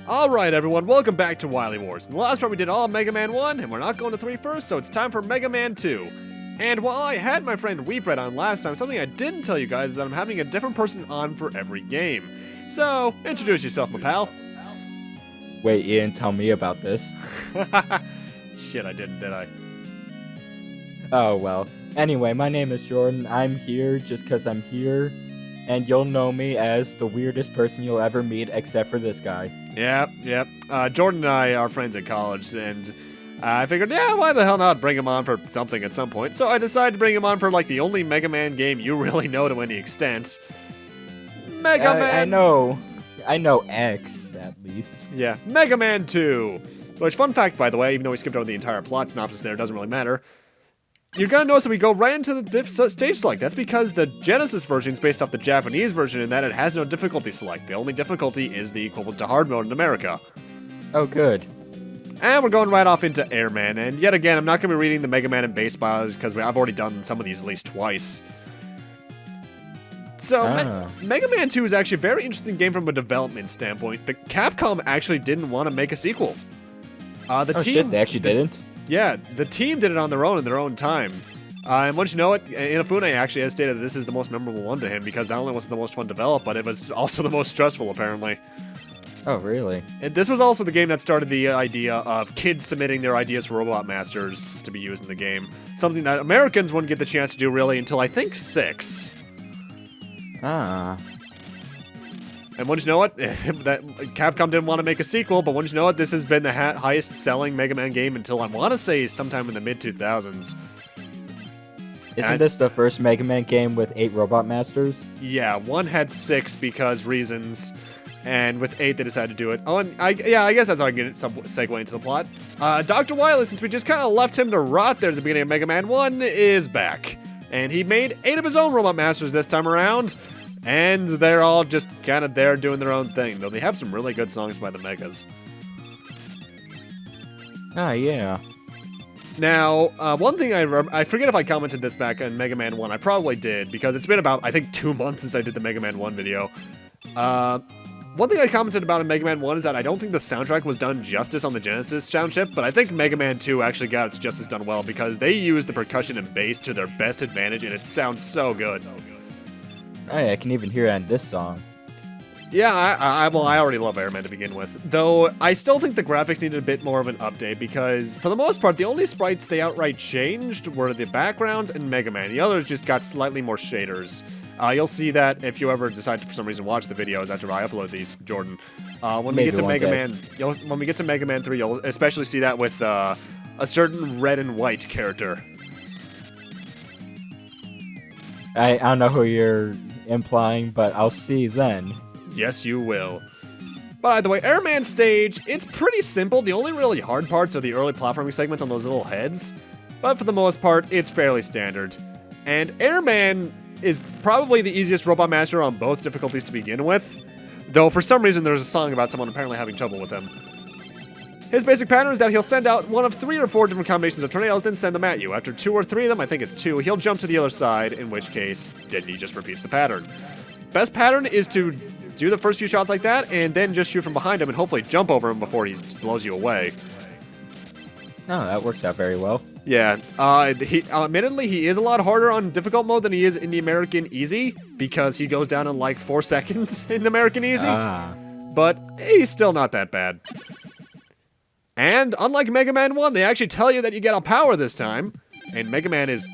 Alright everyone, welcome back to Wily Wars. In the last part we did all of Mega Man 1, and we're not going to 3 first, so it's time for Mega Man 2. And while I had my friend Weepred on last time, something I didn't tell you guys is that I'm having a different person on for every game. So, introduce yourself, my pal. Wait, you didn't tell me about this. Shit, I didn't, did I? Oh, well. Anyway, my name is Jordan. I'm here just because I'm here. And you'll know me as the weirdest person you'll ever meet, except for this guy. Yep. Jordan and I are friends at college, and I figured, yeah, why the hell not bring him on for something at some point. So I decided to bring him on for, like, the only Mega Man game you really know to any extent. Mega Man! I know X, at least. Yeah, Mega Man 2. Which, fun fact, by the way, even though we skipped over the entire plot synopsis there, it doesn't really matter. You're gonna notice that we go right into the stage select. That's because the Genesis version is based off the Japanese version in that it has no difficulty select. The only difficulty is the equivalent to hard mode in America. Oh, good. And we're going right off into Airman. And yet again, I'm not going to be reading the Mega Man and base bios because I've already done some of these at least twice. So, Mega Man 2 is actually a very interesting game from a development standpoint. The Capcom actually didn't want to make a sequel. Shit, they actually didn't? Yeah, the team did it on their own in their own time. And once you know it, Inafune actually has stated that this is the most memorable one to him because not only was it the most fun to develop, but it was also the most stressful, apparently. Oh, really? And this was also the game that started the idea of kids submitting their ideas for Robot Masters to be used in the game. Something that Americans wouldn't get the chance to do really until, I think, 6. And once you know it, that Capcom didn't want to make a sequel, but once you know it, this has been the highest selling Mega Man game until I want to say sometime in the mid-2000s. Isn't this the first Mega Man game with 8 Robot Masters? Yeah, one had 6 because reasons, and with 8 they decided to do it. Oh, and I guess that's how I can get some segue into the plot. Dr. Wily, since we just kind of left him to rot there at the beginning of Mega Man 1, is back. And he made 8 of his own Robot Masters this time around. And they're all just kind of there doing their own thing, though they have some really good songs by the Megas. Ah, yeah. Now, one thing I forget if I commented this back on Mega Man 1. I probably did, because it's been about, I think, 2 months since I did the Mega Man 1 video. One thing I commented about in Mega Man 1 is that I don't think the soundtrack was done justice on the Genesis sound chip, but I think Mega Man 2 actually got its justice done well, because they used the percussion and bass to their best advantage, and it sounds so good. Oh, yeah, I can even hear it on this song. Yeah, I already love Airman to begin with. Though, I still think the graphics needed a bit more of an update, because, for the most part, the only sprites they outright changed were the backgrounds and Mega Man. The others just got slightly more shaders. You'll see that if you ever decide to, for some reason, watch the videos after I upload these, Jordan. When we get to Mega Man 3, you'll especially see that with a certain red and white character. I don't know who you're implying, but I'll see then. Yes, you will. By the way, Airman stage, it's pretty simple. The only really hard parts are the early platforming segments on those little heads. But for the most part, it's fairly standard. And Airman is probably the easiest Robot Master on both difficulties to begin with. Though for some reason there's a song about someone apparently having trouble with him. His basic pattern is that he'll send out one of 3 or 4 different combinations of tornadoes, then send them at you. After 2 or 3 of them, I think it's 2, he'll jump to the other side, in which case, then he just repeats the pattern. Best pattern is to do the first few shots like that, and then just shoot from behind him and hopefully jump over him before he blows you away. Oh, that works out very well. Yeah, admittedly, he is a lot harder on difficult mode than he is in the American Easy, because he goes down in like 4 seconds in the American Easy. But he's still not that bad. And, unlike Mega Man 1, they actually tell you that you get a power this time. And Mega Man is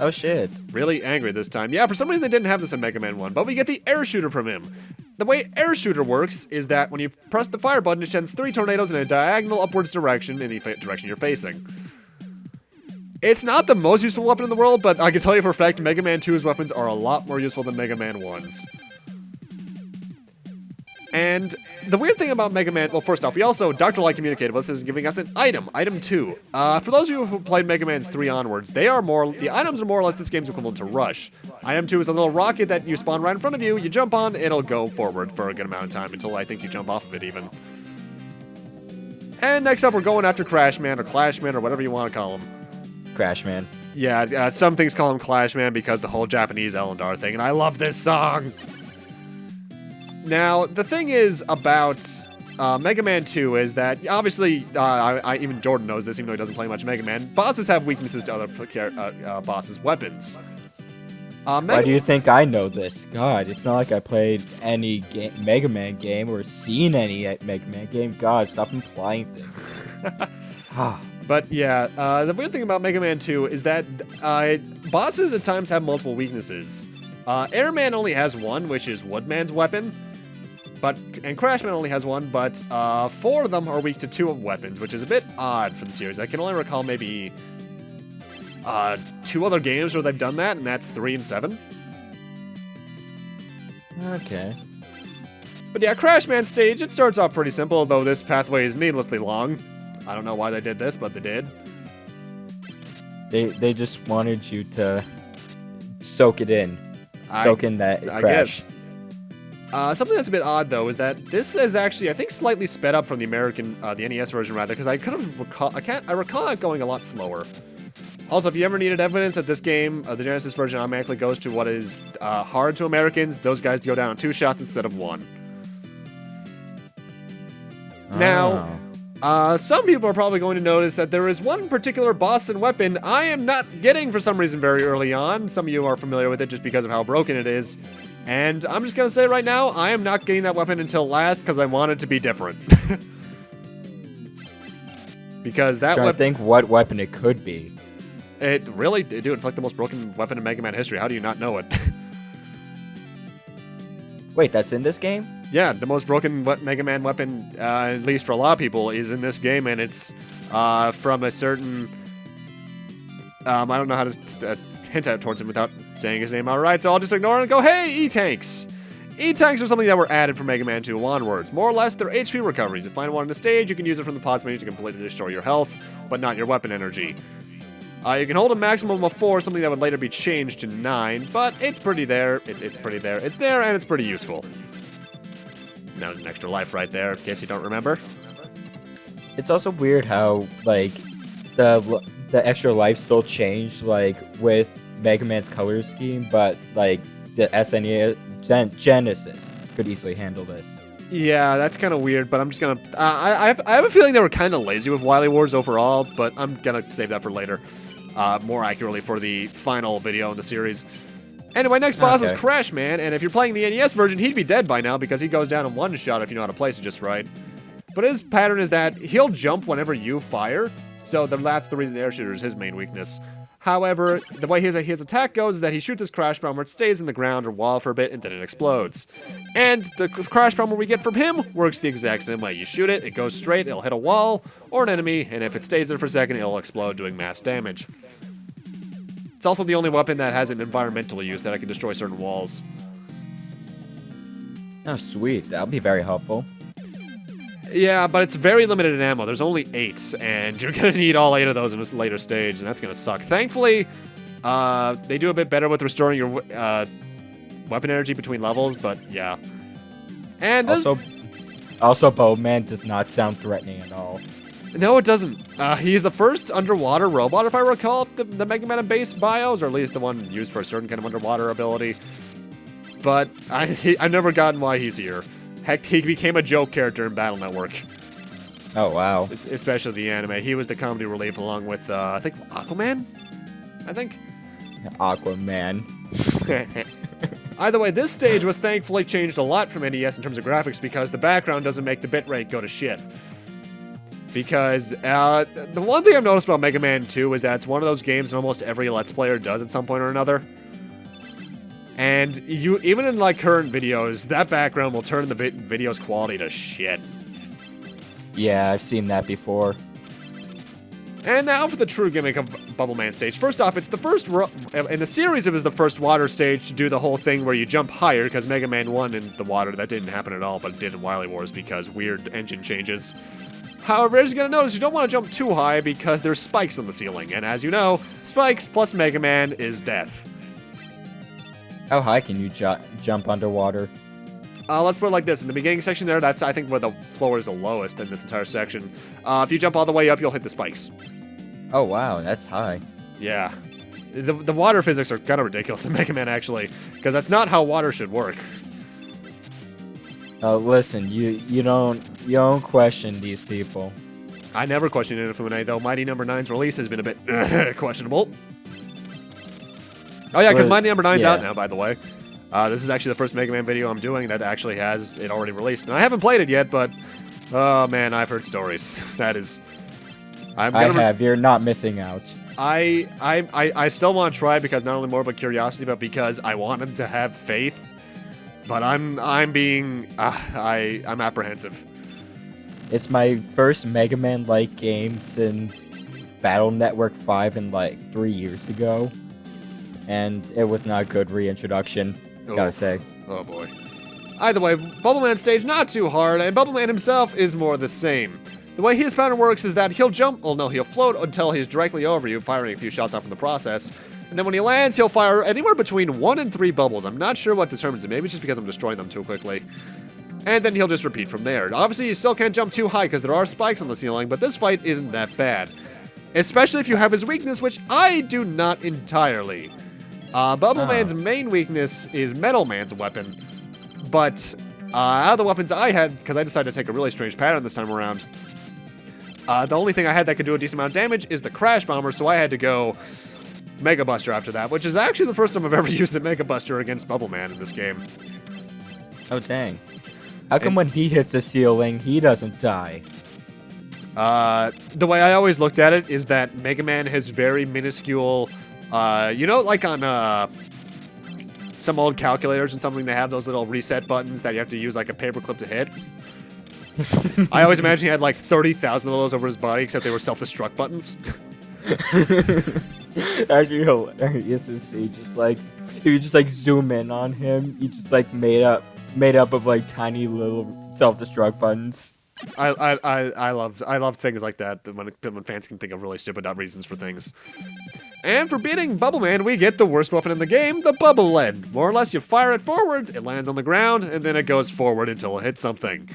really angry this time. Yeah, for some reason they didn't have this in Mega Man 1, but we get the air shooter from him. The way air shooter works is that when you press the fire button, it sends 3 tornadoes in a diagonal upwards direction in the direction you're facing. It's not the most useful weapon in the world, but I can tell you for a fact Mega Man 2's weapons are a lot more useful than Mega Man 1's. And the weird thing about Mega Man, well, first off, we also, Dr. Light communicated with us is giving us an item, Item 2. For those of you who played Mega Man 3 onwards, the items are more or less this game's equivalent to Rush. Item 2 is a little rocket that you spawn right in front of you, you jump on, it'll go forward for a good amount of time, until I think you jump off of it even. And next up, we're going after Crash Man, or Clash Man, or whatever you want to call him. Crash Man. Yeah, some things call him Clash Man because the whole Japanese L&R thing, and I love this song! Now, the thing is about Mega Man 2 is that, obviously, even Jordan knows this, even though he doesn't play much Mega Man. Bosses have weaknesses to other bosses' weapons. Why do you think I know this? God, it's not like I played any Mega Man game or seen any Mega Man game. God, stop implying things. But yeah, the weird thing about Mega Man 2 is that bosses at times have multiple weaknesses. Airman only has one, which is Woodman's weapon. And Crashman only has one, but 4 of them are weak to 2 weapons, which is a bit odd for the series. I can only recall maybe 2 other games where they've done that, and that's 3 and 7. Okay. But yeah, Crashman stage, it starts off pretty simple, though this pathway is needlessly long. I don't know why they did this, but they did. They just wanted you to soak it in. Soak in that crash. I guess. Something that's a bit odd, though, is that this is actually, I think, slightly sped up from the the NES version, rather, because I recall it going a lot slower. Also, if you ever needed evidence that this game, the Genesis version, automatically goes to what is hard to Americans, those guys go down on 2 shots instead of 1. Now, some people are probably going to notice that there is one particular boss and weapon I am not getting for some reason very early on. Some of you are familiar with it just because of how broken it is. And I'm just going to say right now, I am not getting that weapon until last because I want it to be different. Because that weapon... I'm trying to think what weapon it could be. It really... Dude, it's like the most broken weapon in Mega Man history. How do you not know it? Wait, that's in this game? Yeah, the most broken Mega Man weapon, at least for a lot of people, is in this game, and it's from a certain... I don't know how to hint at towards him without saying his name outright, so I'll just ignore it and go, hey, E-Tanks! E-Tanks are something that were added from Mega Man 2 onwards. More or less, they're HP recoveries. If you find one on the stage, you can use it from the pods menu to completely destroy your health, but not your weapon energy. You can hold a maximum of 4, something that would later be changed to 9, but it's pretty there. It's pretty there. It's there, and it's pretty useful. That was an extra life right there, in case you don't remember. It's also weird how, like, the extra life still changed, like, with Mega Man's color scheme, but, like, the SNES Genesis could easily handle this. Yeah, that's kind of weird, but I'm just gonna... I have a feeling they were kind of lazy with Wily Wars overall, but I'm gonna save that for later. More accurately for the final video in the series. Anyway, next boss is Crashman, and if you're playing the NES version, he'd be dead by now because he goes down in 1 shot if you know how to place it just right. But his pattern is that he'll jump whenever you fire, so that's the reason the air shooter is his main weakness. However, the way his attack goes is that he shoots his crash bomb where it stays in the ground or wall for a bit and then it explodes. And the crash bomb we get from him works the exact same way. You shoot it, it goes straight, it'll hit a wall or an enemy, and if it stays there for a second, it'll explode doing mass damage. It's also the only weapon that has an environmental use that I can destroy certain walls. Oh, sweet. That'll be very helpful. Yeah, but it's very limited in ammo. There's only 8, and you're going to need all 8 of those in this later stage, and that's going to suck. Thankfully, they do a bit better with restoring your weapon energy between levels, but yeah. And this... Also, Bowman does not sound threatening at all. No, it doesn't. He's the first underwater robot, if I recall, the Mega Man base bios, or at least the one used for a certain kind of underwater ability. But I've never gotten why he's here. Heck, he became a joke character in Battle Network. Oh, wow. Especially the anime. He was the comedy relief along with, I think, Aquaman? Aquaman. Either way, this stage was thankfully changed a lot from NES in terms of graphics because the background doesn't make the bitrate go to shit. Because the one thing I've noticed about Mega Man 2 is that it's one of those games that almost every Let's Player does at some point or another. And even in like current videos, that background will turn the video's quality to shit. Yeah, I've seen that before. And now for the true gimmick of Bubble Man stage. First off, it's the first in the series. It was the first water stage to do the whole thing where you jump higher because Mega Man 1 in the water that didn't happen at all, but it did in Wily Wars because weird engine changes. However, as you're going to notice, you don't want to jump too high because there's spikes on the ceiling, and as you know, spikes plus Mega Man is death. How high can you jump underwater? Let's put it like this. In the beginning section there, that's, I think, where the floor is the lowest in this entire section. If you jump all the way up, you'll hit the spikes. Oh, wow, that's high. Yeah. The water physics are kind of ridiculous in Mega Man, actually, because that's not how water should work. Listen, you don't question these people. I never questioned Inafune, though Mighty Number 9's release has been a bit questionable. Oh yeah, because Mighty Number 9's out now, by the way. This is actually the first Mega Man video I'm doing that actually has it already released. And I haven't played it yet, but oh man, I've heard stories. That is... You're not missing out. I still want to try because not only more but curiosity, but because I want him to have faith. But I'm apprehensive. It's my first Mega Man-like game since Battle Network 5 in like 3 years ago. And it was not a good reintroduction, gotta say. Oh boy. Either way, Bubbleman's stage not too hard, and Bubbleman himself is more the same. The way his pattern works is that he'll float until he's directly over you, firing a few shots off in the process. And then when he lands, he'll fire anywhere between 1 and 3 bubbles. I'm not sure what determines it. Maybe it's just because I'm destroying them too quickly. And then he'll just repeat from there. Obviously, you still can't jump too high because there are spikes on the ceiling, but this fight isn't that bad. Especially if you have his weakness, which I do not entirely. Bubbleman's main weakness is Metal Man's weapon. But out of the weapons I had, because I decided to take a really strange pattern this time around, the only thing I had that could do a decent amount of damage is the Crash Bomber, so I had to go Mega Buster after that, which is actually the first time I've ever used the Mega Buster against Bubbleman in this game. Oh, dang. How come when he hits the ceiling, he doesn't die? The way I always looked at it is that Mega Man has very minuscule, like on some old calculators and something, they have those little reset buttons that you have to use like a paperclip to hit. I always imagine he had like 30,000 of those over his body, except they were self-destruct buttons. Actually hilarious to see. Just like if you just like zoom in on him, he just like made up of like tiny little self-destruct buttons. I love things like that when fans can think of really stupid reasons for things. And for beating Bubbleman, we get the worst weapon in the game, the Bubble Lead. More or less, you fire it forwards, it lands on the ground, and then it goes forward until it hits something.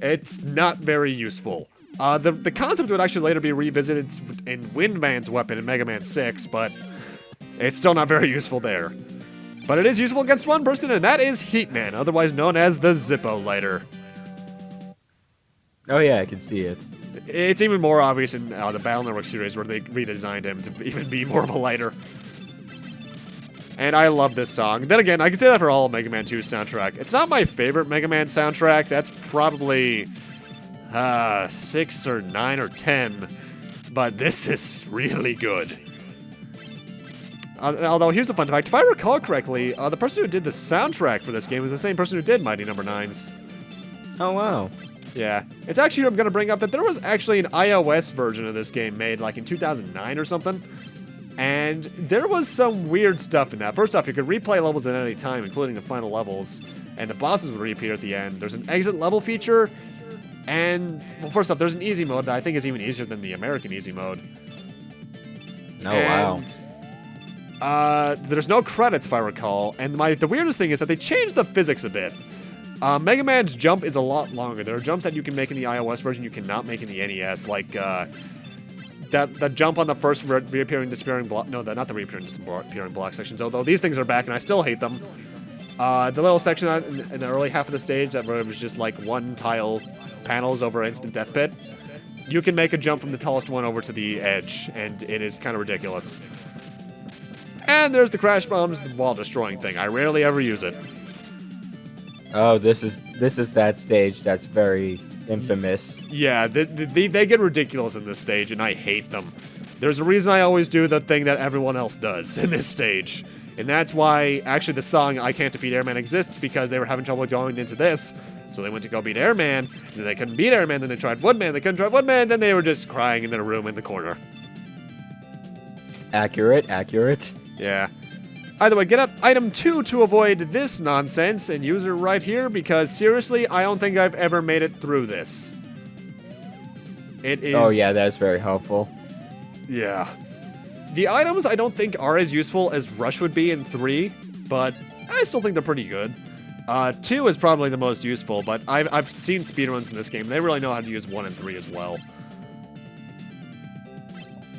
It's not very useful. The concept would actually later be revisited in Windman's weapon in Mega Man 6, but it's still not very useful there. But it is useful against one person, and that is Heatman, otherwise known as the Zippo Lighter. Oh yeah, I can see it. It's even more obvious in the Battle Network series where they redesigned him to even be more of a lighter. And I love this song. Then again, I can say that for all of Mega Man 2's soundtrack. It's not my favorite Mega Man soundtrack. That's probably 6 or 9 or 10. But this is really good. Although, here's a fun fact. If I recall correctly, the person who did the soundtrack for this game was the same person who did Mighty Number 9's. Oh, wow. Yeah. It's actually, I'm going to bring up that there was actually an iOS version of this game made like in 2009 or something. And there was some weird stuff in that. First off, you could replay levels at any time, including the final levels, and the bosses would reappear at the end. There's an exit level feature, and, well, first off, there's an easy mode that I think is even easier than the American easy mode. Oh, wow. There's no credits, if I recall, and the weirdest thing is that they changed the physics a bit. Mega Man's jump is a lot longer. There are jumps that you can make in the iOS version you cannot make in the NES, like, that jump on the first reappearing, disappearing block. No, not the reappearing, disappearing block sections. Although these things are back, and I still hate them. The little section in the early half of the stage that was just like one tile panels over instant death pit. You can make a jump from the tallest one over to the edge, and it is kind of ridiculous. And there's the Crash Bombs while destroying thing. I rarely ever use it. Oh, this is that stage that's very infamous. Yeah, they get ridiculous in this stage, and I hate them. There's a reason I always do the thing that everyone else does in this stage. And that's why, actually, the song I Can't Defeat Airman exists, because they were having trouble going into this. So they went to go beat Airman, and then they couldn't beat Airman, then they tried Woodman, they couldn't try Woodman, then they were just crying in their room in the corner. Accurate. Yeah. Either way, get up item 2 to avoid this nonsense and use it right here, because seriously, I don't think I've ever made it through this. It is... Oh yeah, that's very helpful. Yeah. The items I don't think are as useful as Rush would be in 3, but I still think they're pretty good. 2 is probably the most useful, but I've seen speedruns in this game. They really know how to use 1 and 3 as well.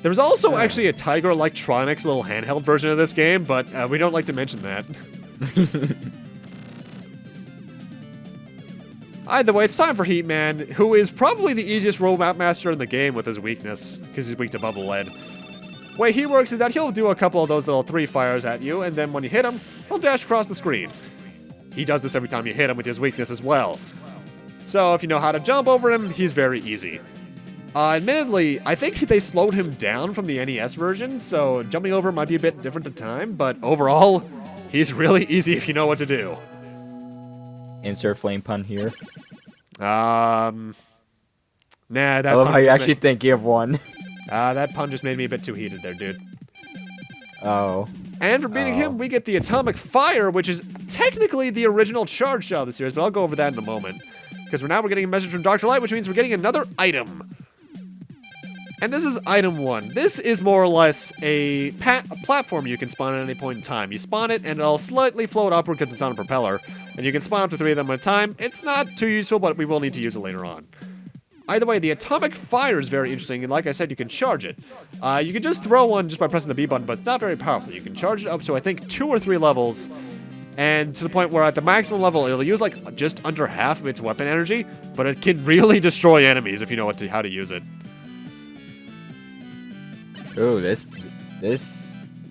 There's also actually a Tiger Electronics little handheld version of this game, but we don't like to mention that. Either way, it's time for Heat Man, who is probably the easiest robot master in the game with his weakness, because he's weak to bubble lead. The way he works is that he'll do a couple of those little 3 fires at you, and then when you hit him, he'll dash across the screen. He does this every time you hit him with his weakness as well. So if you know how to jump over him, he's very easy. Admittedly, I think they slowed him down from the NES version, so jumping over might be a bit different at time, but overall, he's really easy if you know what to do. Insert flame pun here. Nah, that I love pun how you're just actually thinking of one. that pun just made me a bit too heated there, dude. Oh. And for beating him, we get the Atomic Fire, which is technically the original charge shot of the series, but I'll go over that in a moment. Because we're getting a message from Dr. Light, which means we're getting another item. And this is item 1. This is more or less a platform you can spawn at any point in time. You spawn it, and it'll slightly float upward because it's on a propeller. And you can spawn up to 3 of them at a time. It's not too useful, but we will need to use it later on. Either way, the Atomic Fire is very interesting, and like I said, you can charge it. You can just throw one just by pressing the B button, but it's not very powerful. You can charge it up to, I think, 2 or 3 levels, and to the point where at the maximum level, it'll use like just under half of its weapon energy, but it can really destroy enemies if you know how to use it. Ooh,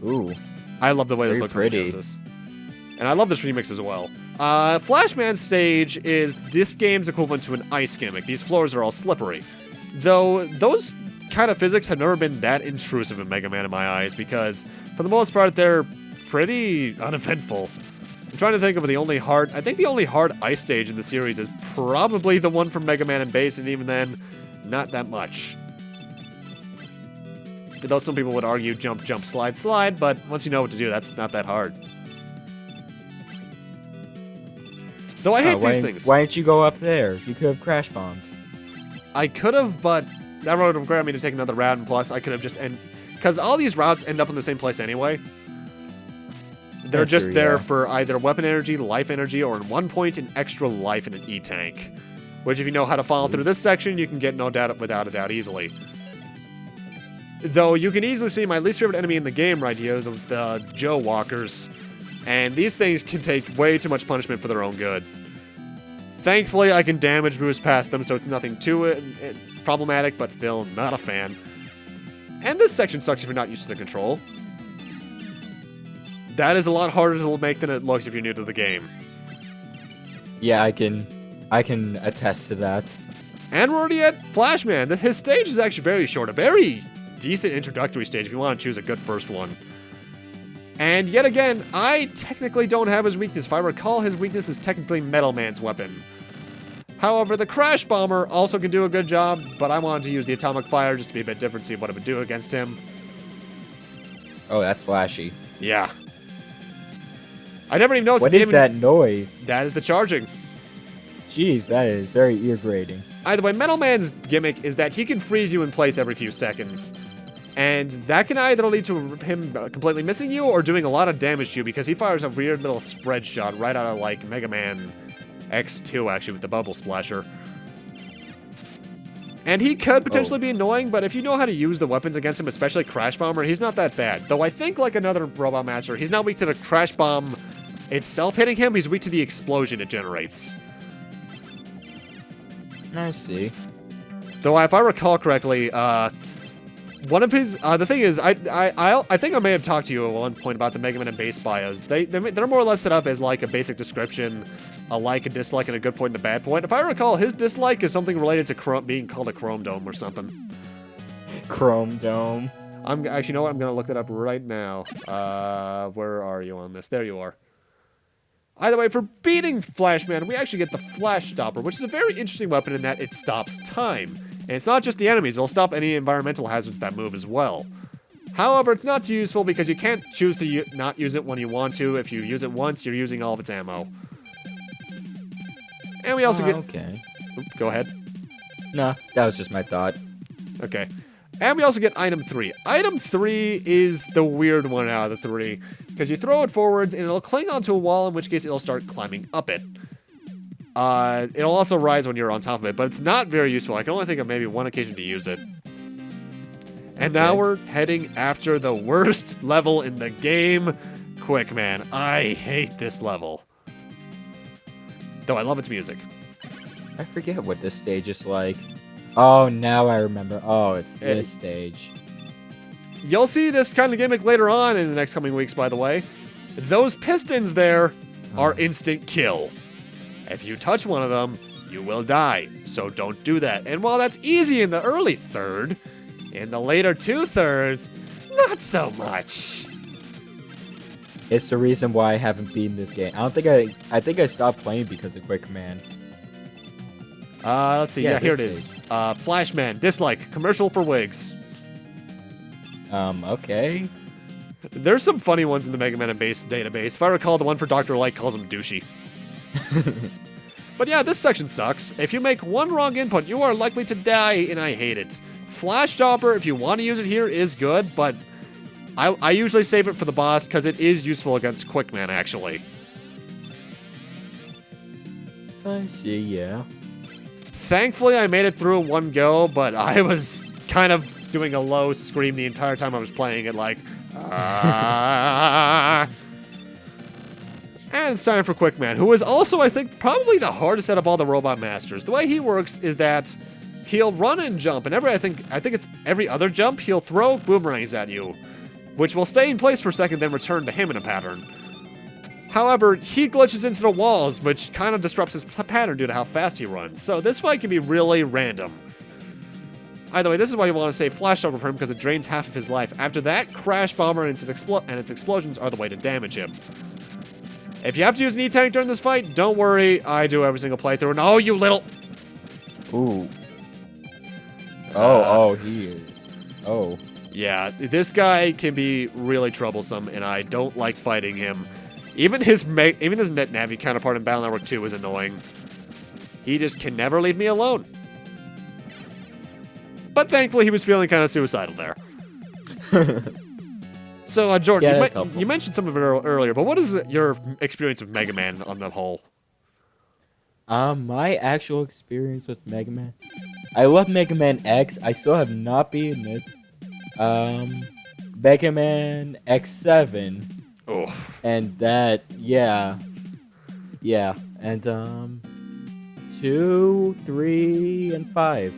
ooh. I love the way this Very looks pretty. in Genesis. And I love this remix as well. Flashman stage is this game's equivalent to an ice gimmick. These floors are all slippery. Though those kind of physics have never been that intrusive in Mega Man in my eyes, because for the most part they're pretty uneventful. I'm trying to think of the only hard ice stage in the series is probably the one from Mega Man and Base, and even then, not that much. Though some people would argue jump, jump, slide, slide, but once you know what to do, that's not that hard. Though I hate these things. Why didn't you go up there? You could have crash bombed. I could have, but that road would require me to take another route, and plus I could have just because all these routes end up in the same place anyway. They're just there for either weapon energy, life energy, or in one point an extra life in an E-tank. Which if you know how to follow through this section, you can get no doubt without a doubt easily. Though you can easily see my least favorite enemy in the game right here, the Joe Walkers. And these things can take way too much punishment for their own good. Thankfully, I can damage boost past them, so it's nothing too problematic, but still not a fan. And this section sucks if you're not used to the control. That is a lot harder to make than it looks if you're new to the game. Yeah, I can attest to that. And we're already at Flashman. His stage is actually very short, a very decent introductory stage if you want to choose a good first one. And yet again, I technically don't have his weakness. If I recall, his weakness is technically Metal Man's weapon. However, the Crash Bomber also can do a good job, but I wanted to use the Atomic Fire just to be a bit different, see what it would do against him. Oh, that's flashy. Yeah. I never even noticed. What is that noise? That is the charging. Jeez, that is very ear-grating. Either way, Metal Man's gimmick is that he can freeze you in place every few seconds. And that can either lead to him completely missing you or doing a lot of damage to you because he fires a weird little spread shot right out of like Mega Man X2 actually with the bubble splasher. And he could potentially be annoying, but if you know how to use the weapons against him, especially Crash Bomber, he's not that bad. Though I think like another Robot Master, he's not weak to the Crash Bomb itself hitting him, he's weak to the explosion it generates. I see. Though if I recall correctly, one of his the thing is, I think I may have talked to you at one point about the Mega Man and Base bios. They're more or less set up as like a basic description, a like, a dislike, and a good point and a bad point. If I recall, his dislike is something related to being called a Chrome Dome or something. Chrome Dome. Actually, you know what? I'm gonna look that up right now. Where are you on this? There you are. Either way, for beating Flashman, we actually get the Flash Stopper, which is a very interesting weapon in that it stops time. And it's not just the enemies, it'll stop any environmental hazards that move as well. However, it's not too useful because you can't choose to not use it when you want to. If you use it once, you're using all of its ammo. And we also get... Okay. Oops, go ahead. No, that was just my thought. Okay. And we also get item 3. Item 3 is the weird one out of the 3. Because you throw it forwards and it'll cling onto a wall, in which case it'll start climbing up it. It'll also rise when you're on top of it, but it's not very useful. I can only think of maybe one occasion to use it. And now we're heading after the worst level in the game. Quick, man. I hate this level. Though I love its music. I forget what this stage is like. Oh, now I remember. Oh, it's this stage. You'll see this kind of gimmick later on in the next coming weeks, by the way. Those pistons there are instant kill. If you touch one of them, you will die, so don't do that. And while that's easy in the early third, in the later 2/3, not so much. It's the reason why I haven't beaten this game. I think I stopped playing because of Quick Command. Let's see. Yeah, here it is. Flashman, dislike, commercial for wigs. Okay. There's some funny ones in the Mega Man and base database. If I recall, the one for Dr. Light calls him douchey. But yeah, this section sucks. If you make one wrong input, you are likely to die, and I hate it. Flash Chopper, if you want to use it here, is good, but I usually save it for the boss because it is useful against Quickman, actually. I see, yeah. Thankfully, I made it through in one go, but I was kind of doing a low scream the entire time I was playing it, like, ah. And it's time for Quickman, who is also, I think, probably the hardest out of all the Robot Masters. The way he works is that he'll run and jump, and I think it's every other jump, he'll throw boomerangs at you, which will stay in place for a second, then return to him in a pattern. However, he glitches into the walls, which kind of disrupts his pattern due to how fast he runs, so this fight can be really random. Either way, this is why you want to save Flash Over for him, because it drains half of his life. After that, Crash Bomber and its explosions are the way to damage him. If you have to use an E-Tank during this fight, don't worry, I do every single playthrough, and oh, you little... Ooh. Oh, he is. Oh. Yeah, this guy can be really troublesome, and I don't like fighting him. Even his Net Navi counterpart in Battle Network 2 is annoying. He just can never leave me alone. But thankfully, he was feeling kind of suicidal there. So, Jordan, Yeah, you mentioned some of it earlier, but what is your experience of Mega Man on the whole? My actual experience with Mega Man. I love Mega Man X. I still have not beaten it. Mega Man X7. Oh. And that, yeah. Yeah. And, 2, 3, and 5.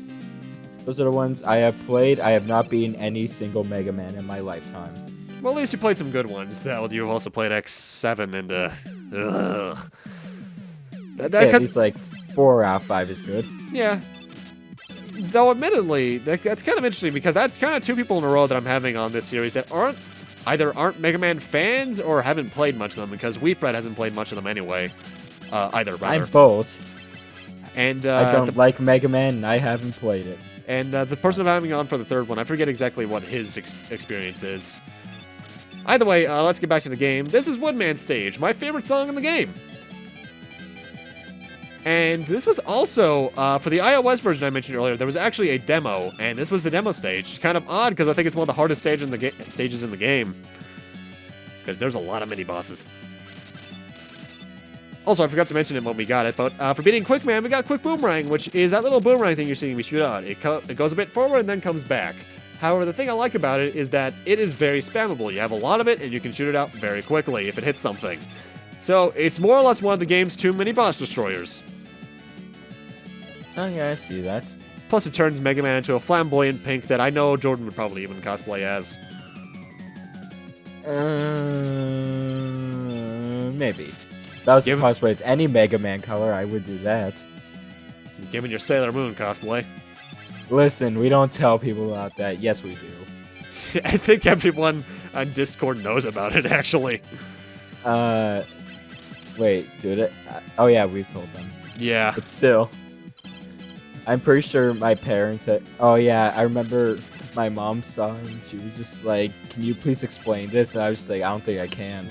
Those are the ones I have played. I have not beaten any single Mega Man in my lifetime. Well, at least you played some good ones. You've also played X7 and, ugh. At least, like, 4 out of 5 is good. Yeah. Though, admittedly, that's kind of interesting because that's kind of two people in a row that I'm having on this series that either aren't Mega Man fans or haven't played much of them, because Wheatbread hasn't played much of them anyway. Either, rather. I'm both. And, I don't like Mega Man, and I haven't played it. And the person I'm having on for the third one, I forget exactly what his experience is. Either way, let's get back to the game. This is Woodman's Stage, my favorite song in the game. And this was also, for the iOS version I mentioned earlier, there was actually a demo, and this was the demo stage. Kind of odd, because I think it's one of the hardest stages in the game. Because there's a lot of mini-bosses. Also, I forgot to mention it when we got it, but for beating Quickman, we got Quick Boomerang, which is that little boomerang thing you're seeing me shoot out. It goes a bit forward and then comes back. However, the thing I like about it is that it is very spammable. You have a lot of it, and you can shoot it out very quickly if it hits something. So, it's more or less one of the game's 2 mini-boss destroyers. Oh yeah, I see that. Plus, it turns Mega Man into a flamboyant pink that I know Jordan would probably even cosplay as. Maybe. If that was the cosplay as any Mega Man color, I would do that. Given your Sailor Moon cosplay. Listen, we don't tell people about that. Yes, we do. I think everyone on Discord knows about it, actually. Wait, dude. Oh yeah, we've told them. Yeah. But still. I'm pretty sure my parents had... Oh yeah, I remember my mom saw it and she was just like, can you please explain this? And I was just like, I don't think I can.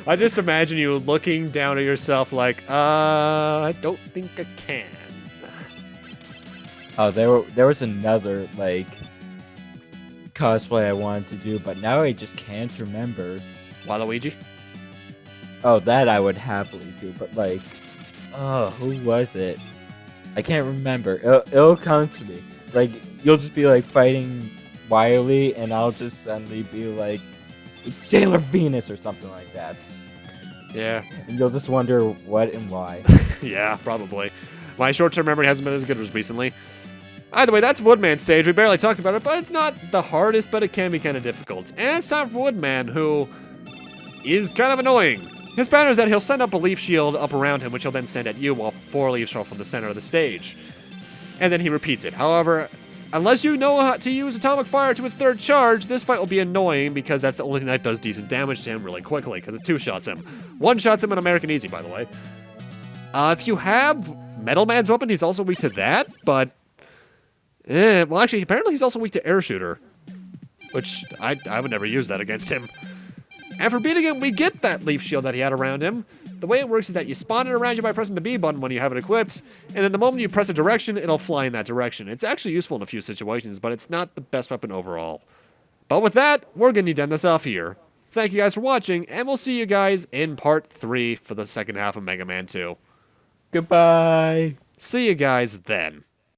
I just imagine you looking down at yourself like, I don't think I can. Oh, there was another, like, cosplay I wanted to do, but now I just can't remember. Waluigi? Oh, that I would happily do, but like... Oh, who was it? I can't remember. It'll come to me. Like, you'll just be like fighting Wily, and I'll just suddenly be like, it's Sailor Venus or something like that. Yeah. And you'll just wonder what and why. Yeah, probably. My short-term memory hasn't been as good as recently. Either way, that's Woodman's stage. We barely talked about it, but it's not the hardest, but it can be kind of difficult. And it's time for Woodman, who is kind of annoying. His pattern is that he'll send up a leaf shield up around him, which he'll then send at you while 4 leaves fall from the center of the stage. And then he repeats it. However, unless you know how to use Atomic Fire to its 3rd charge, this fight will be annoying because that's the only thing that does decent damage to him really quickly, because it 2-shots him. 1-shots him in American Easy, by the way. If you have Metal Man's weapon, he's also weak to that, but... well, actually, apparently he's also weak to Air Shooter, which I would never use that against him. And for beating him, we get that leaf shield that he had around him. The way it works is that you spawn it around you by pressing the B button when you have it equipped, and then the moment you press a direction, it'll fly in that direction. It's actually useful in a few situations, but it's not the best weapon overall. But with that, we're going to end this off here. Thank you guys for watching, and we'll see you guys in part 3 for the second half of Mega Man 2. Goodbye. See you guys then.